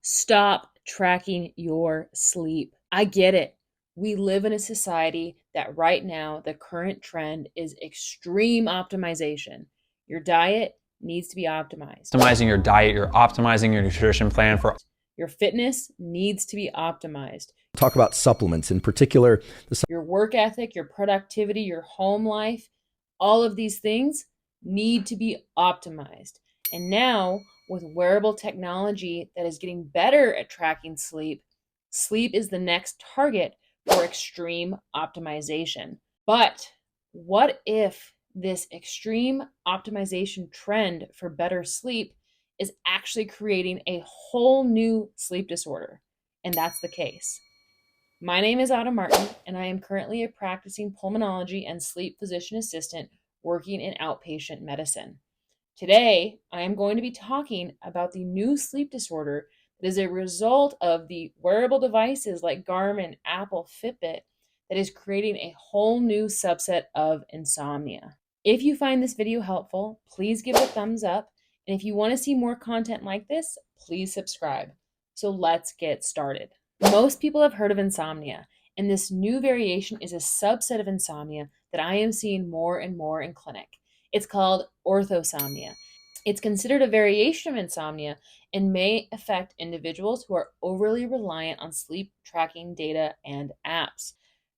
Stop tracking your sleep. I get it. We live in a society that right now the current trend is extreme optimization. Your diet needs to be optimized. Optimizing your diet, you're optimizing your nutrition plan for Your fitness needs to be optimized. Talk about supplements in particular. Your work ethic, your productivity, your home life, all of these things need to be optimized. And now, with wearable technology that is getting better at tracking sleep, sleep is the next target for extreme optimization. But what if this extreme optimization trend for better sleep is actually creating a whole new sleep disorder? And that's the case. My name is Autumn Martin, and I am currently a practicing pulmonology and sleep physician assistant working in outpatient medicine. Today, I am going to be talking about the new sleep disorder that is a result of the wearable devices like Garmin, Apple, Fitbit that is creating a whole new subset of insomnia. If you find this video helpful, please give it a thumbs up. And if you want to see more content like this, please subscribe. So let's get started. Most people have heard of insomnia, and this new variation is a subset of insomnia that I am seeing more and more in clinic. It's called orthosomnia. It's considered a variation of insomnia and may affect individuals who are overly reliant on sleep tracking data and apps.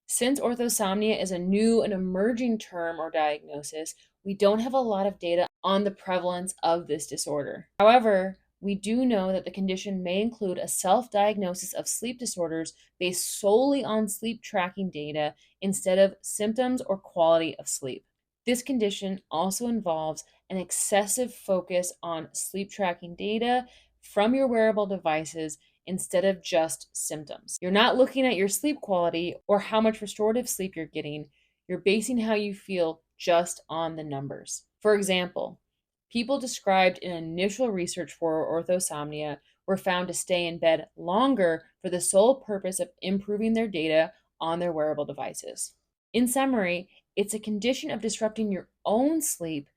Since orthosomnia is a new and emerging term or diagnosis, we don't have a lot of data on the prevalence of this disorder. However, we do know that the condition may include a self-diagnosis of sleep disorders based solely on sleep tracking data instead of symptoms or quality of sleep. This condition also involves an excessive focus on sleep tracking data from your wearable devices instead of just symptoms. You're not looking at your sleep quality or how much restorative sleep you're getting. You're basing how you feel just on the numbers. For example, people described in initial research for orthosomnia were found to stay in bed longer for the sole purpose of improving their data on their wearable devices. In summary, it's a condition of disrupting your own sleep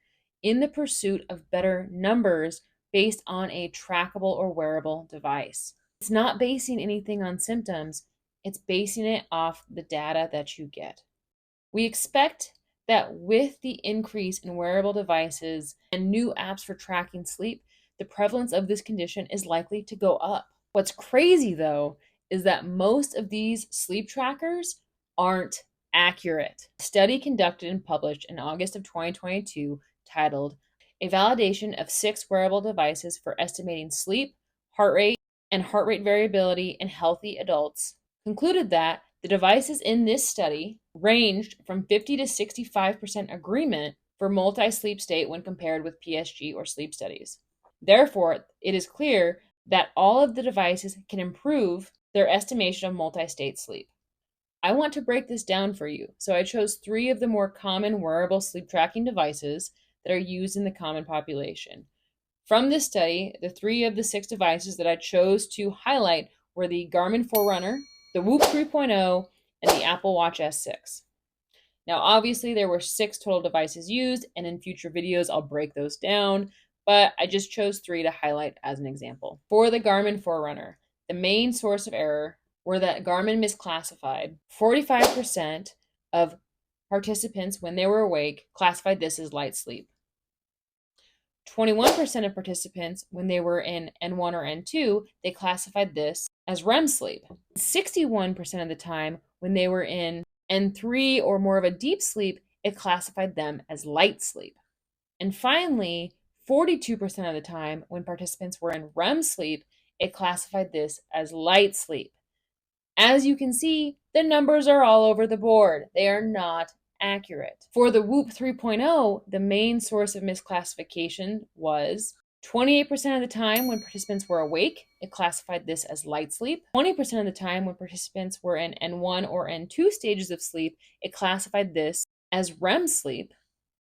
in the pursuit of better numbers based on a trackable or wearable device. It's not basing anything on symptoms, it's basing it off the data that you get. We expect that with the increase in wearable devices and new apps for tracking sleep, the prevalence of this condition is likely to go up. What's crazy though is that most of these sleep trackers aren't accurate. A study conducted and published in August of 2022 titled A Validation of 6 Wearable Devices for Estimating Sleep, Heart Rate, and Heart Rate Variability in Healthy Adults concluded that the devices in this study ranged from 50 to 65% agreement for multi-sleep state when compared with PSG or sleep studies. Therefore, it is clear that all of the devices can improve their estimation of multi-state sleep. I want to break this down for you, so I chose 3 of the more common wearable sleep tracking devices that are used in the common population. From this study, the 3 of the 6 devices that I chose to highlight were the Garmin Forerunner, the Whoop 3.0, and the Apple Watch S6. Now, obviously, there were 6 total devices used, and in future videos, I'll break those down, but I just chose 3 to highlight as an example. For the Garmin Forerunner, the main source of error were that Garmin misclassified. 45% of participants, when they were awake, classified this as light sleep. 21% of participants, when they were in N1 or N2, they classified this as REM sleep. 61% of the time, when they were in N3 or more of a deep sleep, it classified them as light sleep. And finally, 42% of the time, when participants were in REM sleep, it classified this as light sleep. As you can see, the numbers are all over the board. They are not accurate. For the Whoop 3.0, the main source of misclassification was 28% of the time when participants were awake, it classified this as light sleep. 20% of the time when participants were in N1 or N2 stages of sleep, it classified this as REM sleep.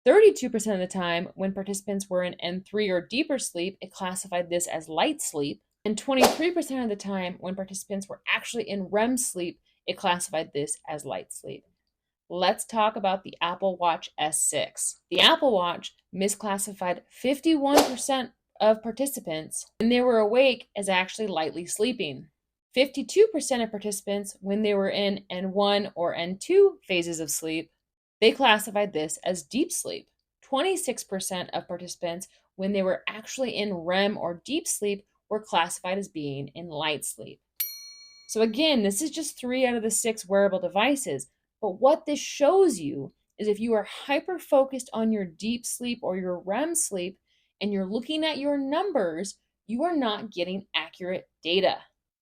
32% of the time when participants were in N3 or deeper sleep, it classified this as light sleep. And 23% of the time when participants were actually in REM sleep, it classified this as light sleep. Let's talk about the Apple Watch S6. The Apple Watch misclassified 51% of participants when they were awake as actually lightly sleeping. 52% of participants, when they were in N1 or N2 phases of sleep, they classified this as deep sleep. 26% of participants, when they were actually in REM or deep sleep, were classified as being in light sleep. So again, this is just 3 out of the 6 wearable devices. But what this shows you is if you are hyper focused on your deep sleep or your REM sleep and you're looking at your numbers, you are not getting accurate data.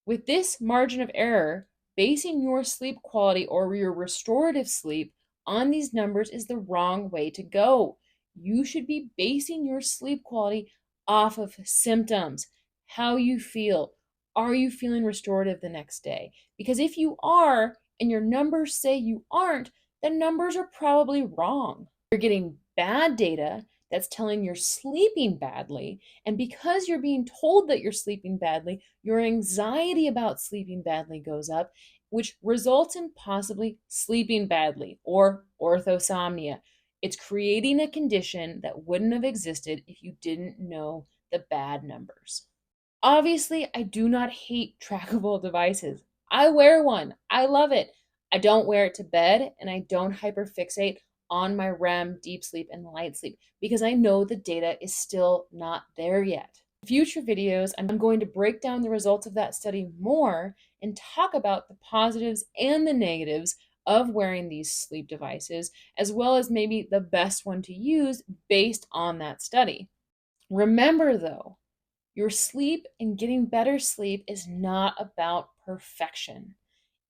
With this margin of error, basing your sleep quality or your restorative sleep on these numbers is the wrong way to go. You should be basing your sleep quality off of symptoms, how you feel. Are you feeling restorative the next day? Because if you are, and your numbers say you aren't, the numbers are probably wrong. You're getting bad data that's telling you're sleeping badly. And because you're being told that you're sleeping badly, your anxiety about sleeping badly goes up, which results in possibly sleeping badly or orthosomnia. It's creating a condition that wouldn't have existed if you didn't know the bad numbers. Obviously, I do not hate trackable devices. I wear one. I love it. I don't wear it to bed and I don't hyperfixate on my REM, deep sleep, and light sleep because I know the data is still not there yet. In future videos, I'm going to break down the results of that study more and talk about the positives and the negatives of wearing these sleep devices, as well as maybe the best one to use based on that study. Remember though, your sleep and getting better sleep is not about perfection.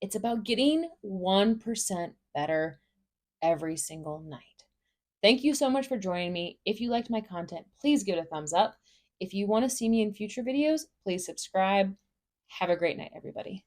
It's about getting 1% better every single night. Thank you so much for joining me. If you liked my content, please give it a thumbs up. If you want to see me in future videos, please subscribe. Have a great night, everybody.